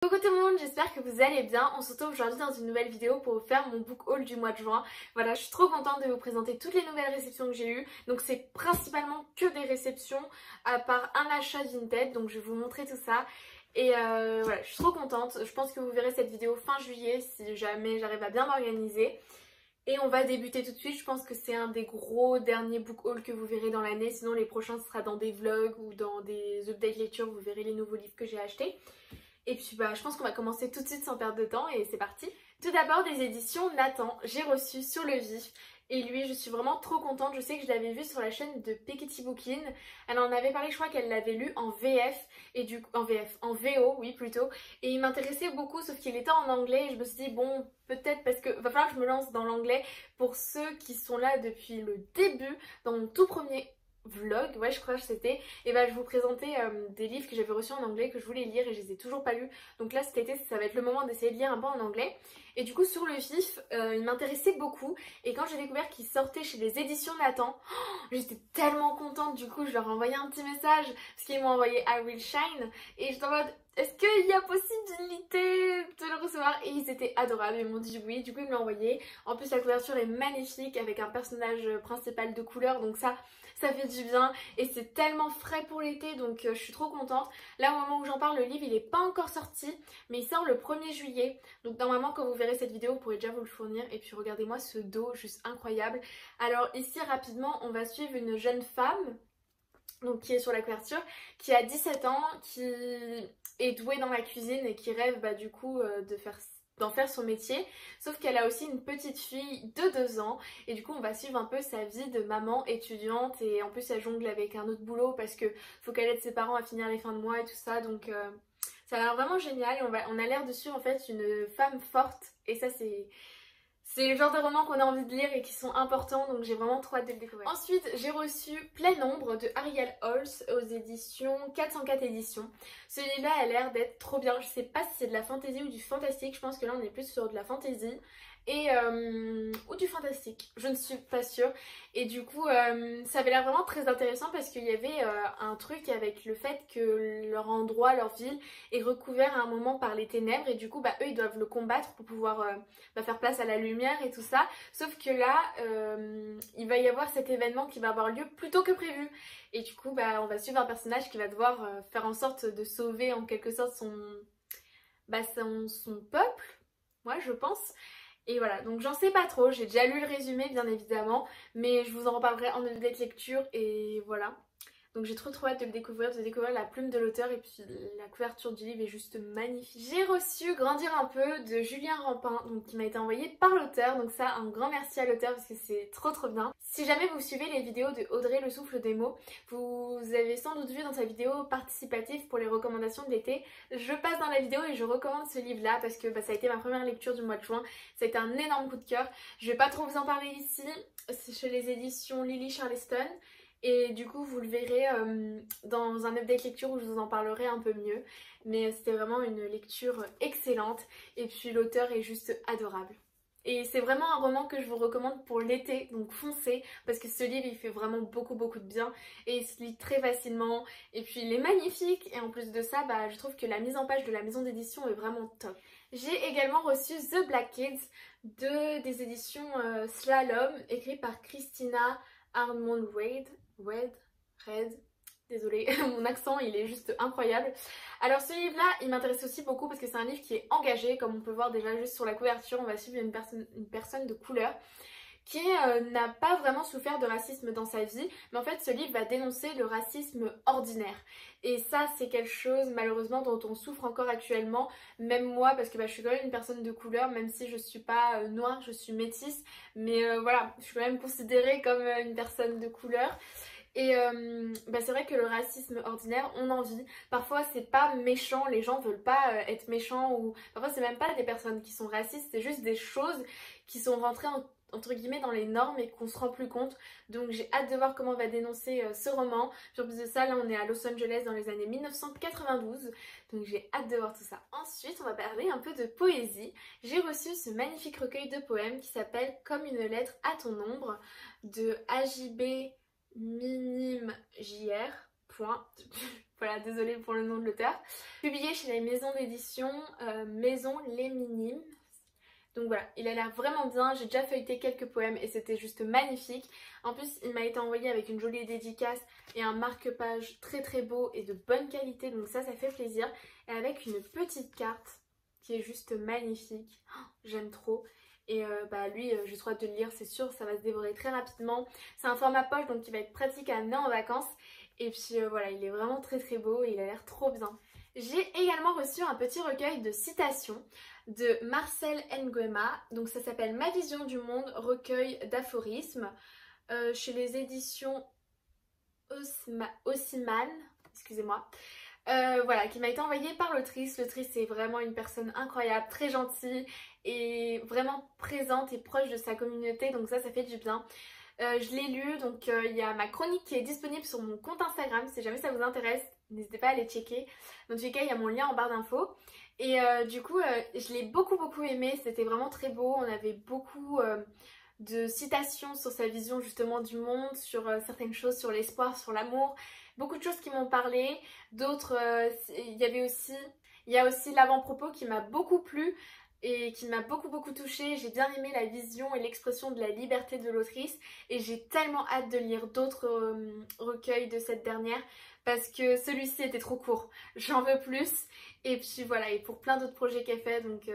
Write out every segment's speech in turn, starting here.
Coucou tout le monde, j'espère que vous allez bien. On se retrouve aujourd'hui dans une nouvelle vidéo pour vous faire mon book haul du mois de juin. Voilà, je suis trop contente de vous présenter toutes les nouvelles réceptions que j'ai eues. Donc c'est principalement que des réceptions à part un achat Vinted, donc je vais vous montrer tout ça. Et voilà, je suis trop contente. Je pense que vous verrez cette vidéo fin juillet si jamais j'arrive à bien m'organiser. Et on va débuter tout de suite. Je pense que c'est un des gros derniers book haul que vous verrez dans l'année. Sinon les prochains ce sera dans des vlogs ou dans des update lectures. Vous verrez les nouveaux livres que j'ai achetés. Et puis je pense qu'on va commencer tout de suite sans perdre de temps et c'est parti. Tout d'abord des éditions Nathan, j'ai reçu Sur le vif et lui je suis vraiment trop contente. Je sais que je l'avais vu sur la chaîne de Pekiti Bookin. Elle en avait parlé, je crois qu'elle l'avait lu en VF et du coup en VO oui plutôt. Et il m'intéressait beaucoup sauf qu'il était en anglais et je me suis dit bon peut-être parce que va falloir que je me lance dans l'anglais pour ceux qui sont là depuis le début dans mon tout premier vlog, ouais je crois que c'était, et bah je vous présentais des livres que j'avais reçus en anglais que je voulais lire et je les ai toujours pas lus. Donc là cet été ça va être le moment d'essayer de lire un peu en anglais. Et du coup Sur le vif, il m'intéressait beaucoup et quand j'ai découvert qu'il sortait chez les éditions Nathan, j'étais tellement contente. Du coup je leur ai envoyé un petit message parce qu'ils m'ont envoyé I Will Shine et j'étais en mode est-ce qu'il y a possibilité de le recevoir? Et ils étaient adorables, ils m'ont dit oui, du coup ils me l'ont envoyé. En plus la couverture est magnifique avec un personnage principal de couleur, donc ça fait du bien et c'est tellement frais pour l'été, donc je suis trop contente. Là au moment où j'en parle, le livre il n'est pas encore sorti, mais il sort le 1er juillet. Donc normalement quand vous verrez cette vidéo, vous pourrez déjà vous le fournir. Et puis regardez-moi ce dos, juste incroyable. Alors ici rapidement, on va suivre une jeune femme donc qui est sur la couverture, qui a 17 ans, qui est douée dans la cuisine et qui rêve du coup d'en faire son métier, sauf qu'elle a aussi une petite fille de 2 ans et du coup on va suivre un peu sa vie de maman étudiante et en plus elle jongle avec un autre boulot parce que faut qu'elle aide ses parents à finir les fins de mois et tout ça, donc ça a l'air vraiment génial et on a l'air de suivre en fait une femme forte et ça c'est le genre de romans qu'on a envie de lire et qui sont importants, donc j'ai vraiment trop hâte de le découvrir. Ensuite, j'ai reçu Plein Ombre de Ariel Holz aux éditions 404 éditions. Ce livre-là a l'air d'être trop bien. Je sais pas si c'est de la fantasy ou du fantastique. Je pense que là, on est plus sur de la fantasy. Ou du fantastique, je ne suis pas sûre. Et du coup ça avait l'air vraiment très intéressant parce qu'il y avait un truc avec le fait que leur endroit, leur ville est recouvert à un moment par les ténèbres et du coup eux ils doivent le combattre pour pouvoir faire place à la lumière et tout ça. Sauf que là il va y avoir cet événement qui va avoir lieu plus tôt que prévu et du coup on va suivre un personnage qui va devoir faire en sorte de sauver en quelque sorte son peuple, moi je pense. Et voilà, donc j'en sais pas trop, j'ai déjà lu le résumé bien évidemment, mais je vous en reparlerai en update lecture et voilà. Donc j'ai trop hâte de le découvrir, de découvrir la plume de l'auteur et puis la couverture du livre est juste magnifique. J'ai reçu Grandir un peu de Julien Rampin, donc qui m'a été envoyé par l'auteur, donc ça un grand merci à l'auteur parce que c'est trop bien. Si jamais vous suivez les vidéos de Audrey le souffle des mots, vous avez sans doute vu dans sa vidéo participative pour les recommandations de l'été, je passe dans la vidéo et je recommande ce livre là parce que ça a été ma première lecture du mois de juin, ça a été un énorme coup de cœur. Je vais pas trop vous en parler ici, c'est chez les éditions Lily Charleston. Et du coup vous le verrez dans un update lecture où je vous en parlerai un peu mieux. Mais c'était vraiment une lecture excellente et puis l'auteur est juste adorable. Et c'est vraiment un roman que je vous recommande pour l'été, donc foncez parce que ce livre il fait vraiment beaucoup de bien et il se lit très facilement et puis il est magnifique et en plus de ça je trouve que la mise en page de la maison d'édition est vraiment top. J'ai également reçu The Black Kids des éditions Slalom écrit par Christina Armond Red, désolée, mon accent il est juste incroyable. Alors ce livre là il m'intéresse aussi beaucoup parce que c'est un livre qui est engagé, comme on peut voir déjà juste sur la couverture, on va suivre une personne de couleur qui n'a pas vraiment souffert de racisme dans sa vie, mais en fait ce livre va dénoncer le racisme ordinaire. Et ça c'est quelque chose malheureusement dont on souffre encore actuellement, même moi parce que je suis quand même une personne de couleur, même si je suis pas noire, je suis métisse, mais voilà, je suis quand même considérée comme une personne de couleur. Et c'est vrai que le racisme ordinaire, on en vit. Parfois c'est pas méchant, les gens veulent pas être méchants ou parfois c'est même pas des personnes qui sont racistes, c'est juste des choses qui sont rentrées entre guillemets dans les normes et qu'on se rend plus compte. Donc j'ai hâte de voir comment on va dénoncer ce roman. Puis en plus de ça, là on est à Los Angeles dans les années 1992, donc j'ai hâte de voir tout ça. Ensuite on va parler un peu de poésie. J'ai reçu ce magnifique recueil de poèmes qui s'appelle Comme une lettre à ton ombre de AJB Minime JR. Voilà, désolée pour le nom de l'auteur. Publié chez la maison d'édition Maison Les Minimes. Donc voilà, il a l'air vraiment bien, j'ai déjà feuilleté quelques poèmes et c'était juste magnifique. En plus, il m'a été envoyé avec une jolie dédicace et un marque-page très très beau et de bonne qualité, donc ça fait plaisir. Et avec une petite carte qui est juste magnifique, oh, j'aime trop. Et lui, j'ai trop hâte de le lire, c'est sûr, ça va se dévorer très rapidement. C'est un format poche, donc il va être pratique à amener en vacances. Et puis voilà, il est vraiment très très beau et il a l'air trop bien. J'ai également reçu un petit recueil de citations de Marcel Nguema, donc ça s'appelle Ma vision du monde, recueil d'aphorismes, chez les éditions Haussmann, excusez-moi. Voilà, qui m'a été envoyé par l'autrice. L'autrice est vraiment une personne incroyable, très gentille et vraiment présente et proche de sa communauté, donc ça fait du bien. Je l'ai lu, donc il y a ma chronique qui est disponible sur mon compte Instagram, si jamais ça vous intéresse, n'hésitez pas à aller checker. Dans tous les cas, il y a mon lien en barre d'infos. Et du coup, je l'ai beaucoup aimé, c'était vraiment très beau, on avait beaucoup de citations sur sa vision justement du monde, sur certaines choses, sur l'espoir, sur l'amour, beaucoup de choses qui m'ont parlé, d'autres, il y a aussi l'avant-propos qui m'a beaucoup plu et qui m'a beaucoup touchée. J'ai bien aimé la vision et l'expression de la liberté de l'autrice et j'ai tellement hâte de lire d'autres recueils de cette dernière parce que celui-ci était trop court, j'en veux plus. Et puis voilà, et pour plein d'autres projets qu'elle fait, donc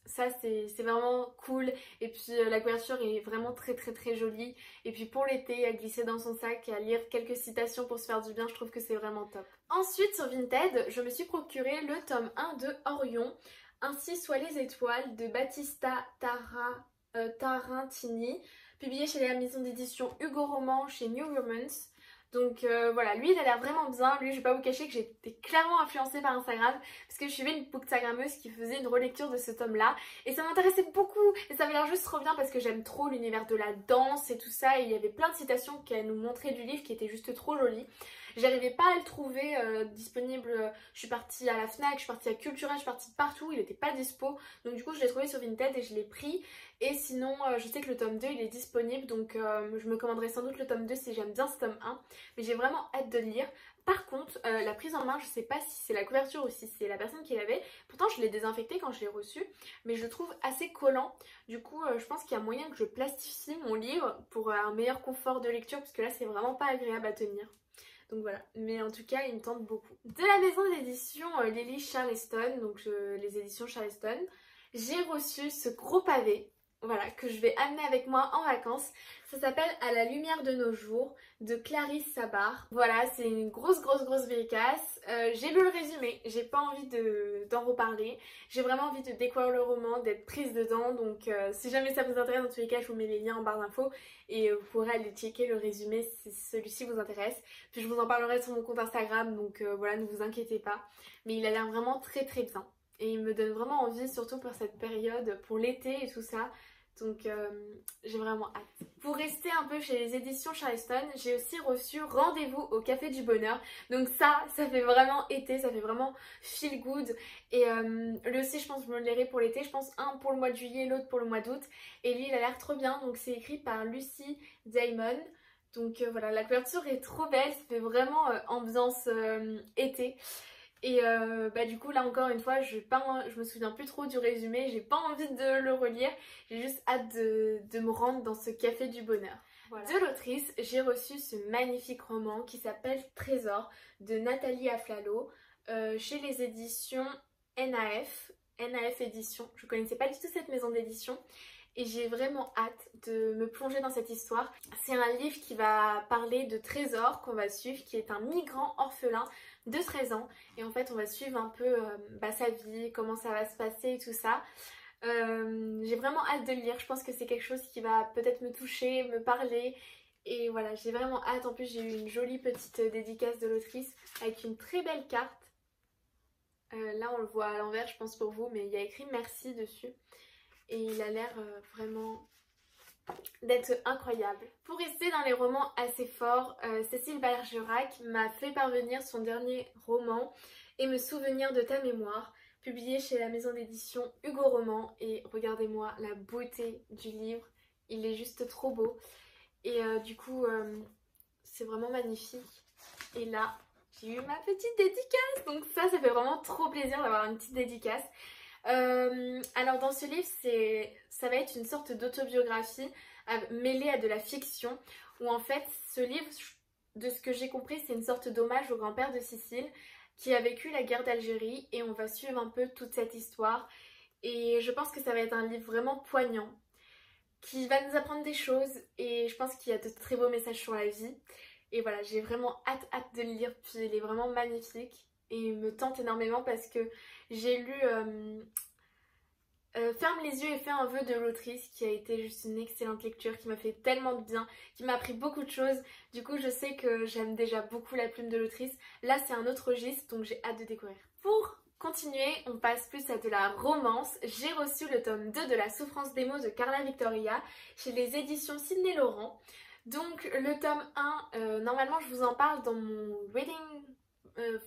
ça c'est vraiment cool. Et puis la couverture est vraiment très jolie. Et puis pour l'été, à glisser dans son sac et à lire quelques citations pour se faire du bien, je trouve que c'est vraiment top. Ensuite sur Vinted, je me suis procuré le tome 1 de Orion, Ainsi soient les étoiles de Battista Tarantini, publié chez la maison d'édition Hugo Roman chez New Romance. Donc voilà, lui il a l'air vraiment bien. Lui, je vais pas vous cacher que j'ai été clairement influencée par Instagram parce que je suivais une bookstagrammeuse qui faisait une relecture de ce tome là et ça m'intéressait beaucoup et ça avait l'air juste trop bien parce que j'aime trop l'univers de la danse et tout ça, et il y avait plein de citations qu'elle nous montrait du livre qui étaient juste trop jolies. J'arrivais pas à le trouver disponible, je suis partie à la Fnac, je suis partie à Cultura, je suis partie partout, il était pas dispo, donc du coup je l'ai trouvé sur Vinted et je l'ai pris. Et sinon je sais que le tome 2 il est disponible, donc je me commanderai sans doute le tome 2 si j'aime bien ce tome 1, mais j'ai vraiment hâte de le lire. Par contre la prise en main, je sais pas si c'est la couverture ou si c'est la personne qui l'avait, pourtant je l'ai désinfecté quand je l'ai reçu, mais je le trouve assez collant. Du coup je pense qu'il y a moyen que je plastifie mon livre pour un meilleur confort de lecture, parce que là c'est vraiment pas agréable à tenir. Donc voilà, mais en tout cas il me tente beaucoup. De la maison d'édition Lily Charleston, donc les éditions Charleston, j'ai reçu ce gros pavé, voilà, que je vais amener avec moi en vacances. Ça s'appelle À la lumière de nos jours de Clarisse Sabar. Voilà, c'est une grosse dédicace. J'ai lu le résumé, j'ai pas envie d'en reparler. J'ai vraiment envie de découvrir le roman, d'être prise dedans. Donc si jamais ça vous intéresse, dans tous les cas je vous mets les liens en barre d'infos et vous pourrez aller checker le résumé si celui-ci vous intéresse. Puis je vous en parlerai sur mon compte Instagram, donc voilà, ne vous inquiétez pas. Mais il a l'air vraiment très bien. Et il me donne vraiment envie, surtout pour cette période, pour l'été et tout ça. Donc j'ai vraiment hâte. Pour rester un peu chez les éditions Charleston, j'ai aussi reçu Rendez-vous au Café du Bonheur. Donc ça fait vraiment été, ça fait vraiment feel good. Et lui aussi je pense que je me le lirai pour l'été. Je pense un pour le mois de juillet, l'autre pour le mois d'août. Et lui il a l'air trop bien, donc c'est écrit par Lucy Diamond. Donc voilà, la couverture est trop belle, ça fait vraiment ambiance été. Et du coup là encore une fois je me souviens plus trop du résumé, j'ai pas envie de le relire, j'ai juste hâte de me rendre dans ce café du bonheur. Voilà. De l'autrice, j'ai reçu ce magnifique roman qui s'appelle Trésor de Nathalie Aflalo chez les éditions NAF Éditions. Je connaissais pas du tout cette maison d'édition et j'ai vraiment hâte de me plonger dans cette histoire. C'est un livre qui va parler de Trésor qu'on va suivre, qui est un migrant orphelin de 13 ans, et en fait on va suivre un peu sa vie, comment ça va se passer et tout ça. J'ai vraiment hâte de le lire, je pense que c'est quelque chose qui va peut-être me toucher, me parler, et voilà, j'ai vraiment hâte. En plus j'ai eu une jolie petite dédicace de l'autrice avec une très belle carte. Là on le voit à l'envers je pense pour vous, mais il y a écrit merci dessus et il a l'air vraiment d'être incroyable. Pour rester dans les romans assez forts, Cécile Bergerac m'a fait parvenir son dernier roman Et me souvenir de ta mémoire, publié chez la maison d'édition Hugo Roman, et regardez-moi la beauté du livre, il est juste trop beau et du coup c'est vraiment magnifique. Et là j'ai eu ma petite dédicace. Donc ça fait vraiment trop plaisir d'avoir une petite dédicace. Alors dans ce livre, ça va être une sorte d'autobiographie mêlée à de la fiction, où en fait ce livre, de ce que j'ai compris, c'est une sorte d'hommage au grand-père de Sicile qui a vécu la guerre d'Algérie, et on va suivre un peu toute cette histoire. Et je pense que ça va être un livre vraiment poignant, qui va nous apprendre des choses, et je pense qu'il y a de très beaux messages sur la vie. Et voilà, j'ai vraiment hâte de le lire, puis il est vraiment magnifique et il me tente énormément parce que j'ai lu Ferme les yeux et fais un vœu de l'autrice, qui a été juste une excellente lecture, qui m'a fait tellement de bien, qui m'a appris beaucoup de choses. Du coup je sais que j'aime déjà beaucoup la plume de l'autrice. Là c'est un autre registre, donc j'ai hâte de découvrir. Pour continuer, on passe plus à de la romance. J'ai reçu le tome 2 de La souffrance des mots de Carla Victoria chez les éditions Sidney Laurent. Donc le tome 1, normalement je vous en parle dans mon reading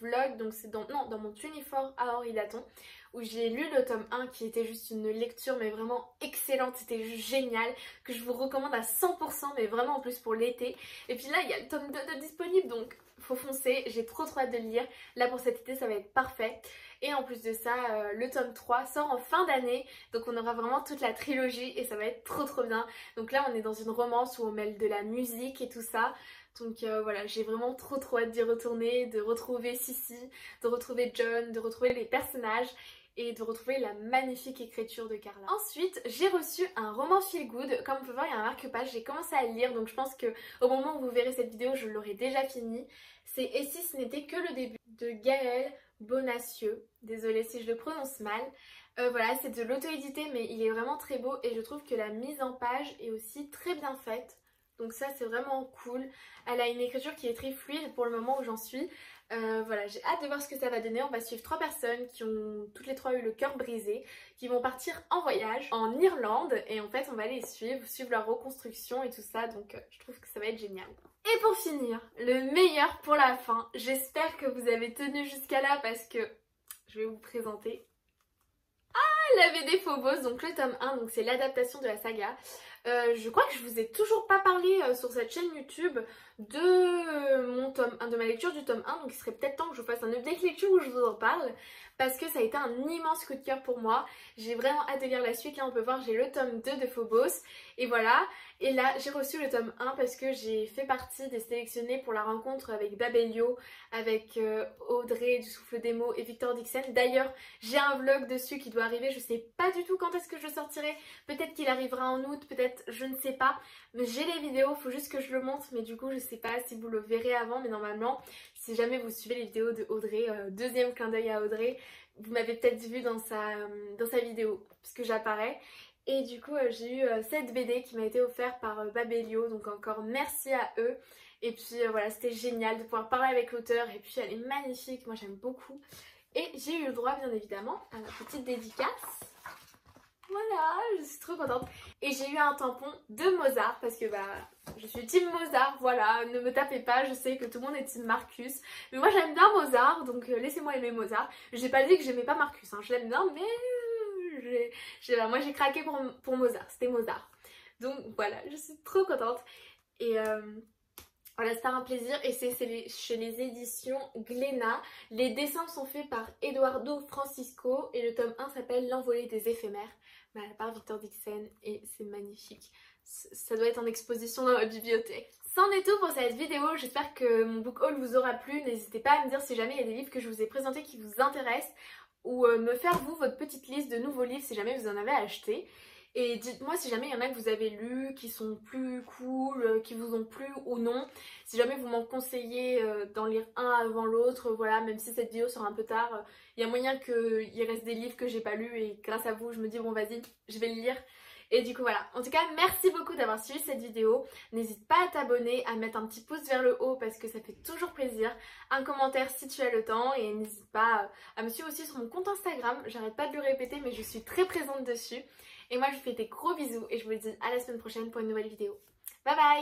vlog, donc c'est dans mon 24 Hour Readathon, où j'ai lu le tome 1 qui était juste une lecture mais vraiment excellente, c'était juste génial, que je vous recommande à 100%, mais vraiment en plus pour l'été. Et puis là il y a le tome 2 de disponible, donc faut foncer, j'ai trop hâte de le lire. Là pour cet été ça va être parfait. Et en plus de ça, le tome 3 sort en fin d'année, donc on aura vraiment toute la trilogie et ça va être trop bien. Donc là on est dans une romance où on mêle de la musique et tout ça. Donc voilà, j'ai vraiment trop hâte d'y retourner, de retrouver Sissi, de retrouver John, de retrouver les personnages et de retrouver la magnifique écriture de Carla. Ensuite, j'ai reçu un roman feel good. Comme on peut voir, il y a un marque-page, j'ai commencé à le lire, donc je pense qu'au moment où vous verrez cette vidéo, je l'aurai déjà fini. C'est Et si ce n'était que le début de Gaël Bonacieux. Désolée si je le prononce mal. Voilà, c'est de l'auto-édité, mais il est vraiment très beau et je trouve que la mise en page est aussi très bien faite. Donc ça c'est vraiment cool. Elle a une écriture qui est très fluide pour le moment où j'en suis. Voilà, j'ai hâte de voir ce que ça va donner. On va suivre 3 personnes qui ont toutes les 3 eu le cœur brisé, qui vont partir en voyage en Irlande, et en fait on va les suivre leur reconstruction et tout ça, donc je trouve que ça va être génial. Et pour finir, le meilleur pour la fin, j'espère que vous avez tenu jusqu'à là parce que je vais vous présenter La BD Phobos, donc le tome 1, donc c'est l'adaptation de la saga. Je crois que je vous ai toujours pas parlé sur cette chaîne YouTube de mon tome 1, de ma lecture du tome 1, donc il serait peut-être temps que je fasse un update lecture où je vous en parle, parce que ça a été un immense coup de cœur pour moi. J'ai vraiment hâte de lire la suite. Là on peut voir, j'ai le tome 2 de Phobos, et voilà. Et là j'ai reçu le tome 1 parce que j'ai fait partie des sélectionnés pour la rencontre avec Babelio, avec Audrey du Souffle des Mots et Victor Dixon. D'ailleurs j'ai un vlog dessus qui doit arriver, je sais pas du tout quand est-ce que je le sortirai, peut-être qu'il arrivera en août, peut-être, je ne sais pas, mais j'ai les vidéos, faut juste que je le monte, mais du coup je sais pas si vous le verrez avant, mais normalement si jamais vous suivez les vidéos de Audrey, deuxième clin d'œil à Audrey, vous m'avez peut-être vu dans sa vidéo puisque j'apparais. Et du coup j'ai eu cette BD qui m'a été offerte par Babelio, donc encore merci à eux. Et puis voilà, c'était génial de pouvoir parler avec l'auteur, et puis elle est magnifique, moi j'aime beaucoup. Et j'ai eu le droit bien évidemment à ma petite dédicace. Voilà, je suis trop contente. Et j'ai eu un tampon de Mozart parce que je suis team Mozart, voilà, ne me tapez pas, je sais que tout le monde est team Marcus. Mais moi j'aime bien Mozart, donc laissez-moi aimer Mozart. J'ai pas dit que j'aimais pas Marcus, hein, je l'aime bien, mais moi j'ai craqué pour Mozart, c'était Mozart. Donc voilà, je suis trop contente. Et voilà, c'était un plaisir, et c'est chez les éditions Glénat. Les dessins sont faits par Eduardo Francisco et le tome 1 s'appelle L'envolée des éphémères, par Victor Dixon, et c'est magnifique. Ça doit être en exposition dans ma bibliothèque. C'en est tout pour cette vidéo, j'espère que mon book haul vous aura plu. N'hésitez pas à me dire si jamais il y a des livres que je vous ai présentés qui vous intéressent, ou me faire vous votre petite liste de nouveaux livres si jamais vous en avez acheté. Et dites-moi si jamais il y en a que vous avez lus, qui sont plus cool, qui vous ont plu ou non. Si jamais vous m'en conseillez d'en lire un avant l'autre, voilà, même si cette vidéo sera un peu tard, il y a moyen qu'il reste des livres que j'ai pas lus, et grâce à vous je me dis bon vas-y, je vais le lire. Et du coup voilà, en tout cas merci beaucoup d'avoir suivi cette vidéo. N'hésite pas à t'abonner, à mettre un petit pouce vers le haut parce que ça fait toujours plaisir. Un commentaire si tu as le temps, et n'hésite pas à me suivre aussi sur mon compte Instagram. J'arrête pas de le répéter mais je suis très présente dessus. Et moi je vous fais des gros bisous et je vous dis à la semaine prochaine pour une nouvelle vidéo. Bye bye!